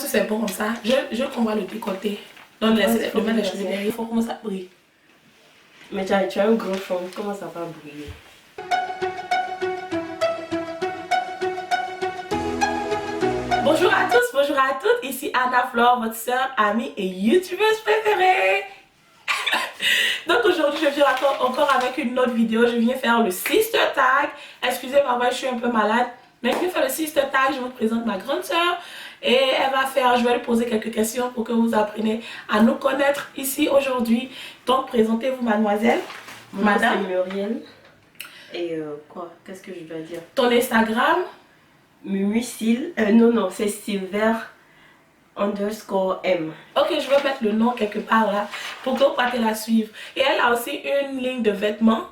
si c'est bon comme ça. Je qu'on va le décolleter. Donc laissez le mettre les cheveux derrière. Il faut comment ça brille. Mais tu as un gros front, comment ça va briller? Bonjour à tous, bonjour à toutes. Ici Anna Flore, votre soeur, amie et youtubeuse préférée. Donc aujourd'hui je viens encore avec une autre vidéo. Je viens faire le sister tag. Excusez-moi, je suis un peu malade. Mais je viens faire le sister tag. Je vous présente ma grande soeur. Et elle va faire, je vais lui poser quelques questions pour que vous appreniez à nous connaître ici aujourd'hui. Donc présentez-vous mademoiselle. Madame Muriel. Et quoi? Qu'est-ce que je dois dire? Ton Instagram. Mumusil. Non, c'est Silver _ M. Ok, je vais mettre le nom quelque part là pour que vous puissiez la suivre. Et elle a aussi une ligne de vêtements.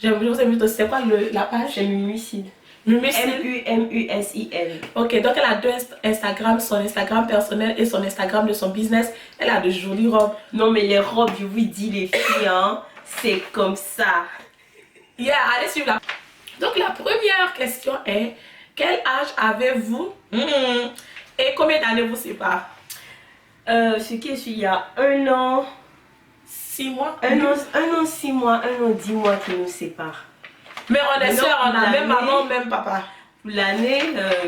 Je vous invite aussi. C'est quoi la page? C'est Mumusil. Mumusil. Musil. Ok, donc elle a deux Instagram, son Instagram personnel et son Instagram de son business. Elle a de jolies robes. Non mais les robes, je vous dis les filles, hein, c'est comme ça. Yeah, allez suivre la. Donc la première question est, quel âge avez-vous et combien d'années vous séparez? Ce qui est sûr, il y a 1 an, 6 mois. 1 an, 6 mois, 1 an, 10 mois qui nous séparent. Mais on est soeurs, on a même maman, même papa. L'année,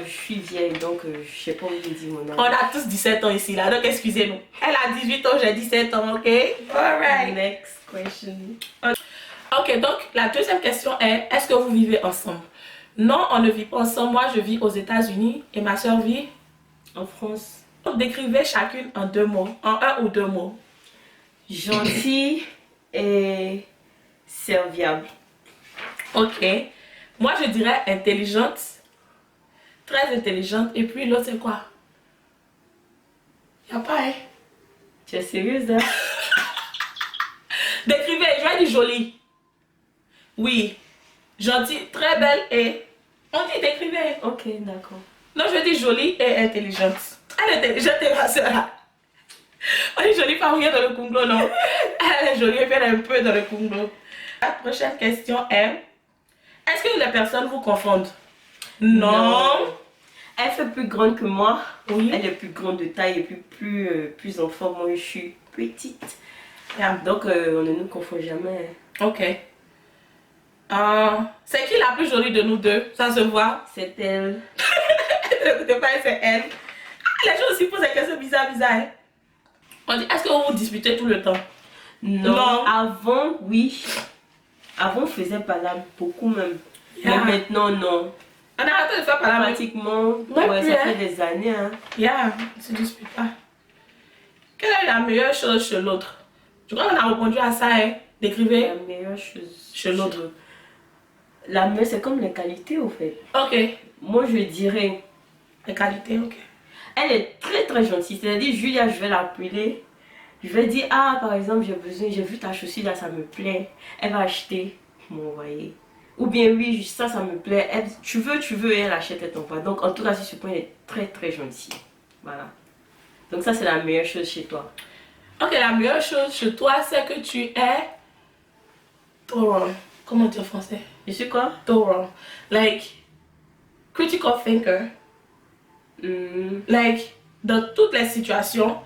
je suis vieille, donc je sais pas où je dis mon âge. On a tous 17 ans ici, là, donc excusez-nous. Elle a 18 ans, j'ai 17 ans, ok? Alright. Next question. Ok, donc la deuxième question est, est-ce que vous vivez ensemble? Non, on ne vit pas ensemble. Moi, je vis aux États-Unis et ma soeur vit En France. Donc, décrivez chacune en 2 mots, en 1 ou 2 mots. Gentille et serviable. Ok. Moi, je dirais intelligente. Très intelligente. Et puis l'autre, c'est quoi? Y a pas, hein? Tu es sérieuse là? Décrivez, je vais dire jolie. Oui. Gentille, très belle et... On dit décrivez. Ok, d'accord. Non, je dis jolie et intelligente. Elle est intelligente et ma soeur. On dit jolie, pas rien dans le Congo, non? Elle est jolie et puis elle est un peu dans le Congo. La prochaine question est... Est-ce que les personnes vous confondent? Non. Elle fait plus grande que moi. Oui. Elle est plus grande de taille et plus en forme. Moi, je suis petite. Yeah. Donc, on ne nous confond jamais. Ok. C'est qui la plus jolie de nous deux? Ça se voit. C'est elle. N'écoutez pas, c'est elle. Ah, les gens aussi posent des questions bizarres. Hein? On dit, est-ce que vous vous disputez tout le temps? Non. Avant, oui. Avant, on faisait pas là beaucoup même. Yeah. Mais maintenant, non. On a arrêté de faire par la Pratiquement, ouais, ouais, plus, ça hein? fait des années. Hein. Yeah, on se dispute pas. Quelle est la meilleure chose chez l'autre? Je crois qu'on a répondu à ça, hein? Décrivez. La meilleure chose Chez l'autre. La meilleure, c'est comme les qualités, au fait. Ok. Moi, je dirais... Les qualités, ok. Elle est très très gentille. C'est-à-dire, Julia, je vais l'appeler. Je vais dire, ah, par exemple, j'ai vu ta chaussure là, ça me plaît. Elle va acheter, m'envoyer. Ou bien, oui, ça me plaît. Elle, tu veux, et elle achète, elle t'envoie. Donc, en tout cas, sur ce point, elle est très très gentille. Voilà. Donc, ça, c'est la meilleure chose chez toi. Ok, la meilleure chose chez toi, c'est que tu es... thorough. Comment dire en français? Je suis quoi? Thorough. Like, critical thinker. Like, dans toutes les situations,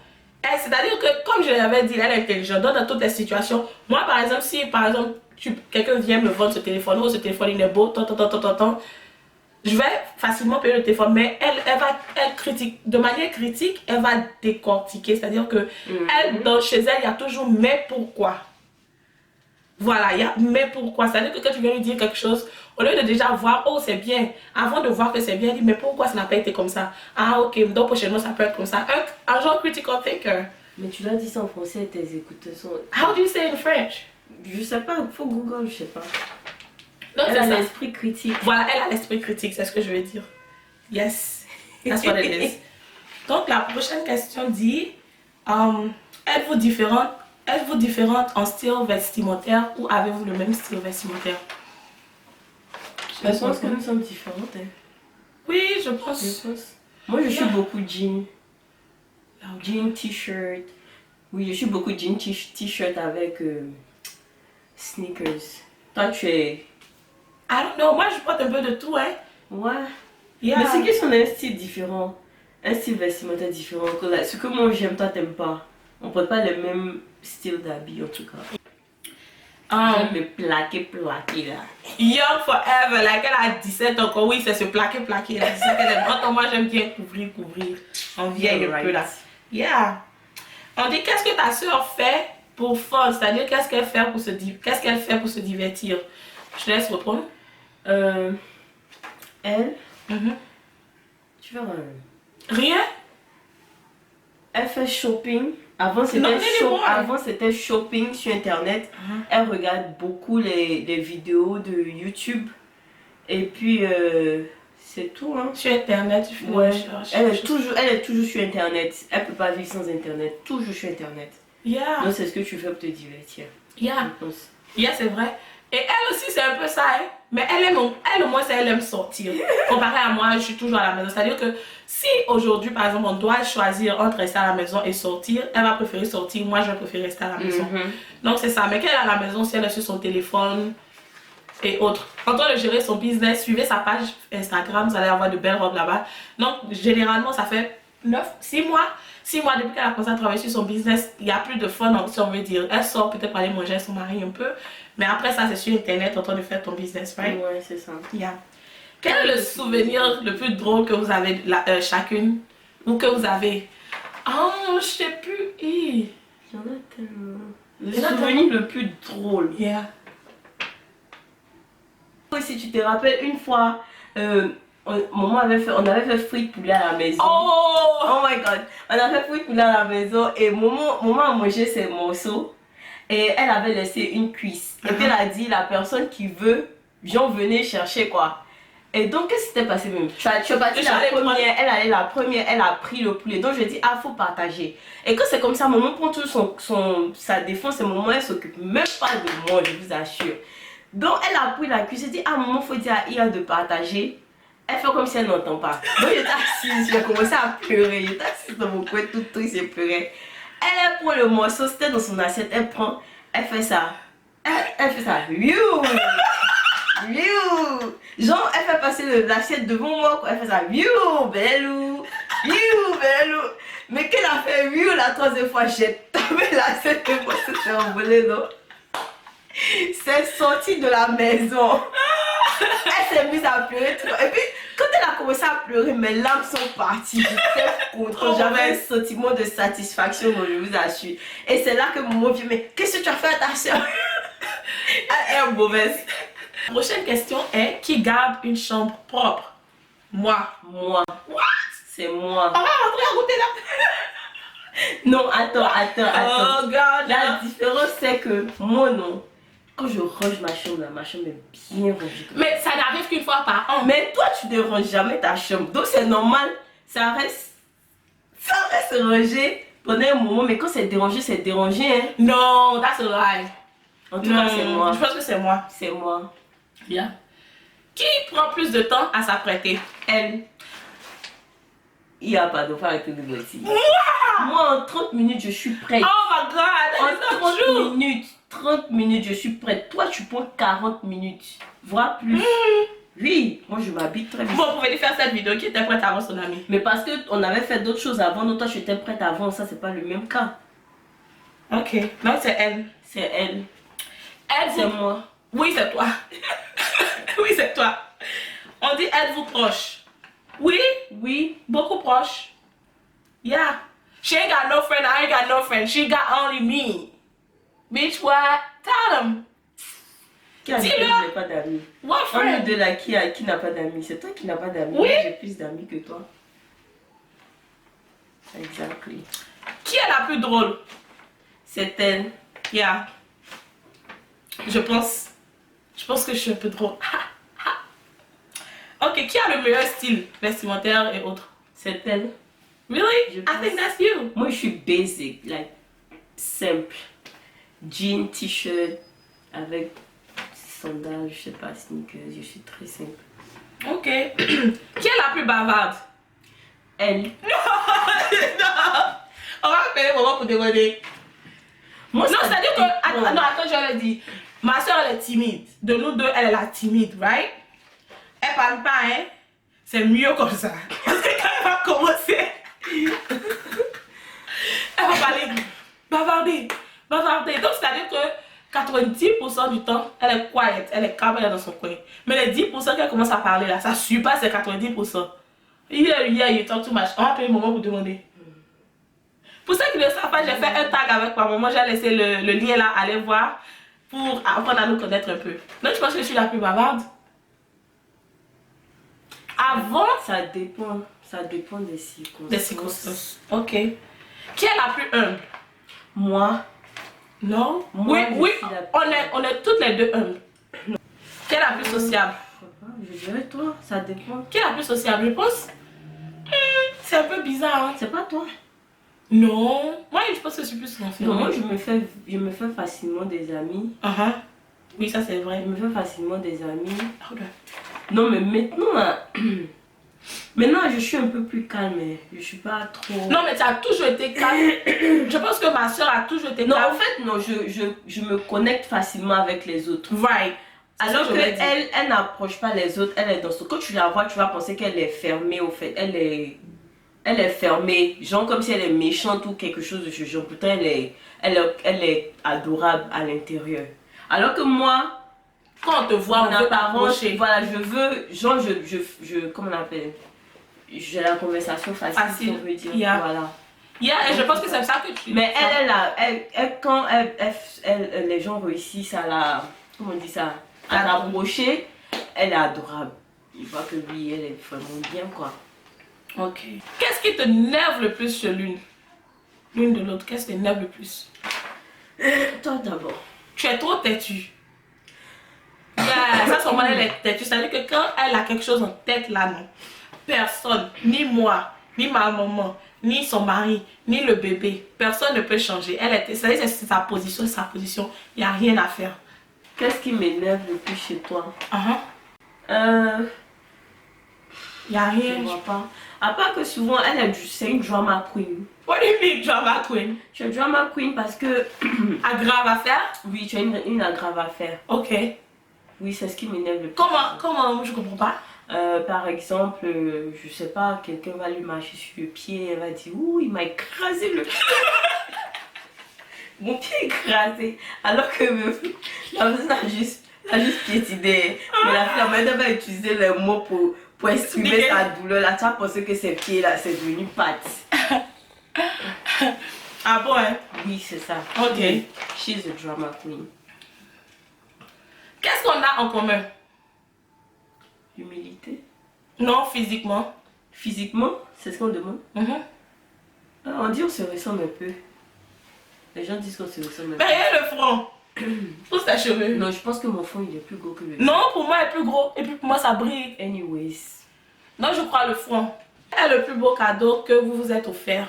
c'est-à-dire que, comme je l'avais dit, elle est intelligente. Donc, dans toutes les situations, moi, par exemple, si, par exemple, quelqu'un vient me vendre ce téléphone, ou ce téléphone, il est beau, je vais facilement payer le téléphone, mais elle critique, de manière critique, elle va décortiquer. C'est-à-dire que, chez elle, il y a toujours mais pourquoi. Voilà, il y a mais pourquoi. C'est-à-dire que quand tu viens lui dire quelque chose, au lieu de déjà voir, oh c'est bien, avant de voir que c'est bien, dit mais pourquoi ça n'a pas été comme ça? Ah ok, donc prochainement ça peut être comme ça. Un genre critical thinker. Mais tu l'as dit ça en français, tes écouteurs sont... How do you say in French? Je sais pas, il faut Google, je sais pas. Donc, elle a l'esprit critique. Voilà, elle a l'esprit critique, c'est ce que je veux dire. Yes, that's what it is. Donc la prochaine question dit, êtes-vous différente en style vestimentaire ou avez-vous le même style vestimentaire? Je pense que nous sommes différentes. Hein. Oui, je pense. Moi, je suis beaucoup jean. Jean, t-shirt. Oui, je suis beaucoup jean, t-shirt avec sneakers. Toi, tu es... I don't know, moi je porte un peu de tout, hein. Ouais. Yeah. Mais c'est qu'ils sont un style différent. un style vestimentaire différent. Ce que moi j'aime, toi t'aimes pas. On porte pas le même style d'habits en tout cas. J'aime me plaquer là. Young forever, like elle a 17 ans, oui, c'est se plaquer. Elle a 17 qu'elle aime. Autant moi j'aime bien couvrir. En vieille un peu là. Yeah. On dit qu'est-ce que ta soeur fait pour fun, c'est-à-dire qu'est-ce qu'elle fait pour se divertir. Je te laisse répondre. Elle, tu vois Rien. Elle fait shopping. Avant c'était shopping sur internet. Elle regarde beaucoup les vidéos de YouTube. Et puis c'est tout hein. Sur internet, tu fais ouais. Elle est toujours sur internet. Elle peut pas vivre sans internet. Toujours sur internet. Yeah. Donc c'est ce que tu fais pour te divertir. Yeah. Yeah, c'est vrai. Et elle aussi c'est un peu ça hein. Mais elle au moins elle aime sortir. Comparé à moi, je suis toujours à la maison. C'est-à-dire que si aujourd'hui par exemple on doit choisir entre rester à la maison et sortir, elle va préférer sortir, moi je vais préférer rester à la maison. Donc c'est ça. Mais quand elle est à la maison, si elle est sur son téléphone et autres, en train de gérer son business, suivez sa page Instagram, vous allez avoir de belles robes là-bas. Donc généralement ça fait 6 mois depuis qu'elle a commencé à travailler sur son business, il n'y a plus de fun si on veut dire. Elle sort peut-être pour aller manger avec son mari un peu, mais après ça c'est sur internet en train de faire ton business, right? Ouais, c'est ça. Yeah. Quel est le souvenir le plus drôle que vous avez chacune ou que vous avez? Oh, je sais plus. Il y en a tellement. Le souvenir le plus drôle. Yeah. Si tu te rappelles une fois, on avait fait frites poulet à la maison. Oh my god, on a fait frites poulet à la maison et maman a mangé ses morceaux et elle avait laissé une cuisse. Et puis elle a dit la personne qui veut, j'en venais chercher quoi. Et donc qu'est-ce qui s'était passé même? Tu es partie la première, elle allait la première, elle a pris le poulet. Donc je dis ah faut partager. Et quand c'est comme ça, maman prend tout sa défense et maman elle s'occupe même pas de moi, je vous assure. Donc elle a pris la cuisse, elle dit ah maman faut dire à Ia de partager. Elle fait comme si elle n'entend pas. Donc j'étais assise, j'ai commencé à pleurer. J'étais assise dans mon coin tout triste, j'ai pleuré. Elle prend le morceau, c'était dans son assiette, elle fait ça. Elle fait ça. Genre elle fait passer l'assiette devant moi, quoi. Elle fait ça. Belou. Mais qu'elle a fait la troisième fois, j'ai tapé l'assiette et moi c'était envolé, non? C'est sorti de la maison. Elle s'est mise à pleurer trop. Et puis quand elle a commencé à pleurer, mes larmes sont parties. J'étais contente. J'avais un sentiment de satisfaction, donc je vous assure. Et c'est là que mon vieux, mais qu'est-ce que tu as fait à ta soeur? Elle est mauvaise. La prochaine question est qui garde une chambre propre? Moi. What? C'est moi. On va rentrer à côté là. Non, attends. Oh God. La différence c'est que moi non. Quand je range ma chambre est bien rangée. Mais ça n'arrive qu'une fois par an. Mais toi, tu ne ranges jamais ta chambre. Donc c'est normal. Ça reste rangé pendant un moment. Mais quand c'est dérangé, hein. Non, that's a lie. En tout cas, c'est moi. Je pense que c'est moi. C'est moi. Bien. Qui prend plus de temps à s'apprêter? Elle. Il n'y a pas de faire avec le bêtises. Moi, en 30 minutes, je suis prête. Oh my God. En 30 minutes, je suis prête. Toi, tu prends 40 minutes, voire plus. Oui, moi, je m'habite très vite. Bon, vous pouvez lui faire cette vidéo qui était prête avant son ami. Mais parce qu'on avait fait d'autres choses avant, donc toi, tu étais prête avant. Ça, c'est pas le même cas. Ok. Non, c'est elle. C'est elle. Elle, c'est moi. Oui, c'est toi. Oui, c'est toi. On dit êtes-vous proche? Oui, beaucoup proche. Yeah. She ain't got no friend, I ain't got no friend. She got only me. Bitch, what? Tell them. Qui a dit que je n'ai pas d'amis? What friend? De là, qui n'a pas d'amis? C'est toi qui n'as pas d'amis. Oui. J'ai plus d'amis que toi. Exactly. Qui est la plus drôle? C'est elle. Yeah. Je pense que je suis un peu drôle. Ok, qui a le meilleur style vestimentaire et autres? C'est elle. Really? I think that's you. Moi, je suis basic, like simple. Jean, t-shirt, avec sandales, je sais pas, sneakers, je suis très simple. Ok. Qui est la plus bavarde? Elle. Non. On va appeler maman pour demander. Moi, non, c'est-à-dire que... Attends, je l'ai dit. Ma soeur, elle est timide. De nous deux, elle est la timide, right? Elle parle pas, hein? C'est mieux comme ça. Parce que quand elle va commencer. Elle va parler, bavarder, bavarder. Donc, c'est-à-dire que 90% du temps, elle est quiet, elle est calme, elle est dans son coin. Mais les 10% qu'elle commence à parler là, ça ne suit pas ces 90%. Yeah, you talk too much. On va payer un moment pour demander. Pour ceux qui ne le savent pas, j'ai fait un tag avec ma maman, j'ai laissé le lien là, allez voir, pour apprendre à nous connaître un peu. Donc, je pense que je suis la plus bavarde. Avant, Ça dépend des circonstances. des circonstances. Ok. Qui est la plus humble? Moi, Non? Moi, Oui, je oui, suis la on est toutes les deux humbles. Qui est la plus sociable? je dirais toi, ça dépend. Qui est la plus sociable? Je pense. C'est un peu bizarre, hein? C'est pas toi. Non. Moi, je pense que je suis plus Non, renfermée. moi je me fais facilement des amis. Oui, ça c'est vrai. Je me fais facilement des amis. Hold on. Non, mais maintenant, hein, maintenant je suis un peu plus calme. Je suis pas trop. Non, mais tu as toujours été calme. Je pense que ma soeur a toujours été Non, calme. en fait, non, je me connecte facilement avec les autres. Right. Alors qu'elle, elle n'approche pas les autres, elle est dans ce. Quand tu la vois, tu vas penser qu'elle est fermée, au fait. Elle est fermée, genre comme si elle est méchante ou quelque chose de ce genre. Pourtant, elle est adorable à l'intérieur. Alors que moi, quand on te voit, on veut t'approcher. Voilà, je veux, genre, comment on appelle? J'ai la conversation facile, on veut dire. Yeah. Voilà. Yeah, et je pense que c'est ça que tu... Mais quand les gens réussissent à la, comment on dit ça, à l'approcher, elle est adorable. Il voit que lui, elle est vraiment bien, quoi. Ok. Qu'est-ce qui te nerve le plus chez l'une? L'une de l'autre, qu'est-ce qui te nerve le plus? Toi d'abord. Tu es trop têtu. Yeah, ça, son elle est têtue. C'est-à-dire que quand elle a quelque chose en tête là, non. Personne, ni moi, ni ma maman, ni son mari, ni le bébé, personne ne peut changer. Elle est, c'est-à-dire que c'est sa position, il n'y a rien à faire. Qu'est-ce qui m'énerve le plus chez toi? Il n'y a Je rien. ne vois pas. À part que souvent, c'est une drama queen. What do you mean drama queen? Tu es drama queen parce que... Aggrave à faire? Oui, tu as une aggrave à faire. Ok. Oui, c'est ce qui m'énerve le plus. Comment? Je comprends pas. Par exemple, je sais pas, quelqu'un va lui marcher sur le pied, elle va dire, ouh, il m'a écrasé le pied. Mon pied est écrasé. Alors que la personne a juste piétiné. Mais la fille, elle va utiliser les mots pour exprimer sa douleur. Là, tu as pensé que ses pieds, là, c'est devenu pâte. Ah bon, hein? Oui, c'est ça. Ok. She's a drama queen. Qu'est-ce qu'on a en commun? Humilité. Non, physiquement. Physiquement, c'est ce qu'on demande. On dit on se ressemble un peu. Les gens disent qu'on se ressemble un peu. Mais regarde le front. Tous tes cheveux. Non, je pense que mon front il est plus gros que le tien. Non, pour moi, il est plus gros. Et puis pour moi, ça brille. Anyways. Non, je crois le front. Quel est le plus beau cadeau que vous vous êtes offert?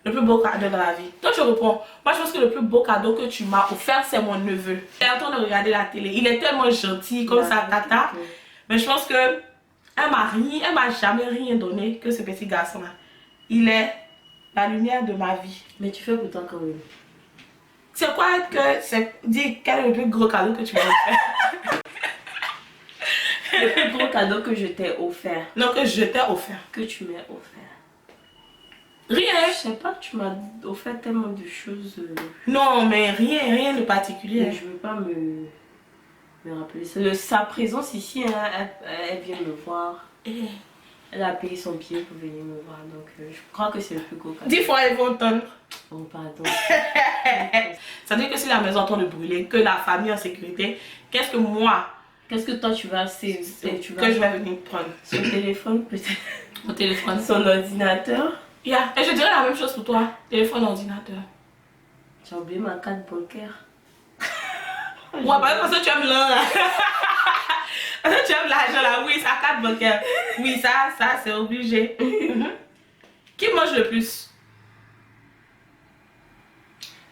Le plus beau cadeau dans la vie. Donc je reprends. Moi, je pense que le plus beau cadeau que tu m'as offert, c'est mon neveu. Il est en train de regarder la télé. Il est tellement gentil, comme ça, tata. Mais je pense que elle m'a jamais rien donné que ce petit garçon-là. Il est la lumière de ma vie. Mais tu fais pourtant quand même. C'est quoi dis quel est le plus gros cadeau que tu m'as offert? Le plus gros cadeau que je t'ai offert. Non, que je t'ai offert. Que tu m'as offert. Rien. Je sais pas, tu m'as offert tellement de choses. Non, mais rien de particulier. Je veux pas me rappeler. Sa présence ici, hein, elle vient me voir. Elle a payé son billet pour venir me voir. Donc je crois que c'est le plus gros cadeau. 10 fois ils vont entendre. Oh, pardon. Ça veut dire que si la maison est en train de brûler, que la famille est en sécurité, qu'est-ce que moi, qu'est-ce que toi tu vas que je vais venir prendre? Son téléphone peut-être. Mon téléphone. Son ordinateur. Yeah. Et je dirais la même chose pour toi. Téléphone, ordinateur. J'ai oublié ma carte bancaire. Ouais, parce que tu aimes l'argent. Parce que tu aimes l'argent là. Oui, sa carte bancaire. Oui, ça c'est obligé. Qui mange le plus?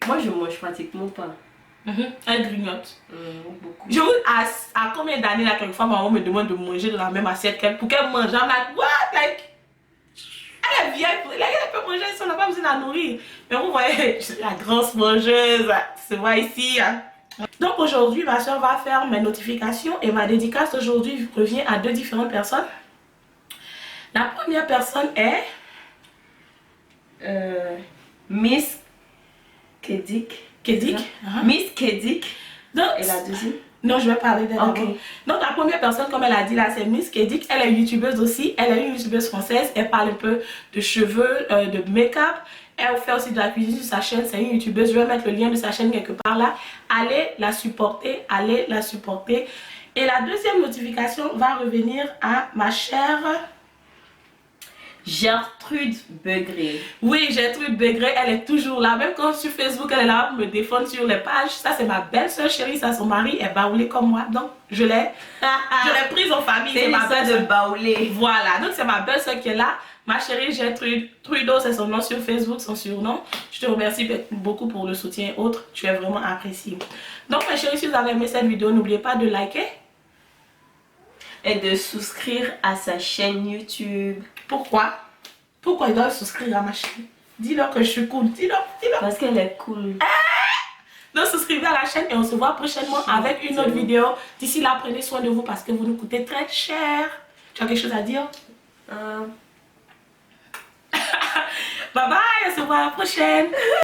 Moi je mange pratiquement pas. Elle grignote. Beaucoup. Je vous à combien d'années là quelquefois maman me demande de manger dans la même assiette qu'elle pour qu'elle mange. I'm like what? Like elle est vieille, elle peut manger si on n'a pas besoin de la nourrir. Mais vous voyez, je suis la grosse mangeuse, se voit ici. Hein. Donc aujourd'hui, ma soeur va faire mes notifications et ma dédicace aujourd'hui revient à deux différentes personnes. La première personne est... Miss Kedik. Kedik. Miss Kedik. Donc, Et la deuxième? non, je vais parler d'elle Ok. d'abord. Donc, la première personne, comme elle a dit là, c'est Miss Kedik. Elle est youtubeuse aussi. Elle est une youtubeuse française. Elle parle un peu de cheveux, de make-up. Elle fait aussi de la cuisine sur sa chaîne. C'est une youtubeuse. Je vais mettre le lien de sa chaîne quelque part là. Allez la supporter. Allez la supporter. Et la deuxième notification va revenir à ma chère... Gertrude Begré. Oui, Gertrude Begré, elle est toujours là. Même quand sur Facebook, elle est là pour me défendre sur les pages. Ça, c'est ma belle-sœur chérie. Ça, son mari est baoulé comme moi. Donc, je l'ai prise en famille. C'est ma belle de baoulé. Voilà. Donc, c'est ma belle-sœur qui est là. Ma chérie Gertrude Trudeau, c'est son nom sur Facebook, son surnom. Je te remercie beaucoup pour le soutien et autres. Tu es vraiment appréciée. Donc, mes chéris, si vous avez aimé cette vidéo, n'oubliez pas de liker. Et de souscrire à sa chaîne YouTube. Pourquoi? Pourquoi ils doivent souscrire à ma chaîne? Dis-leur que je suis cool. Dis-leur. Parce qu'elle est cool. Donc souscrivez à la chaîne et on se voit prochainement avec une autre vidéo. D'ici là, prenez soin de vous parce que vous nous coûtez très cher. Tu as quelque chose à dire? Bye bye, on se voit à la prochaine.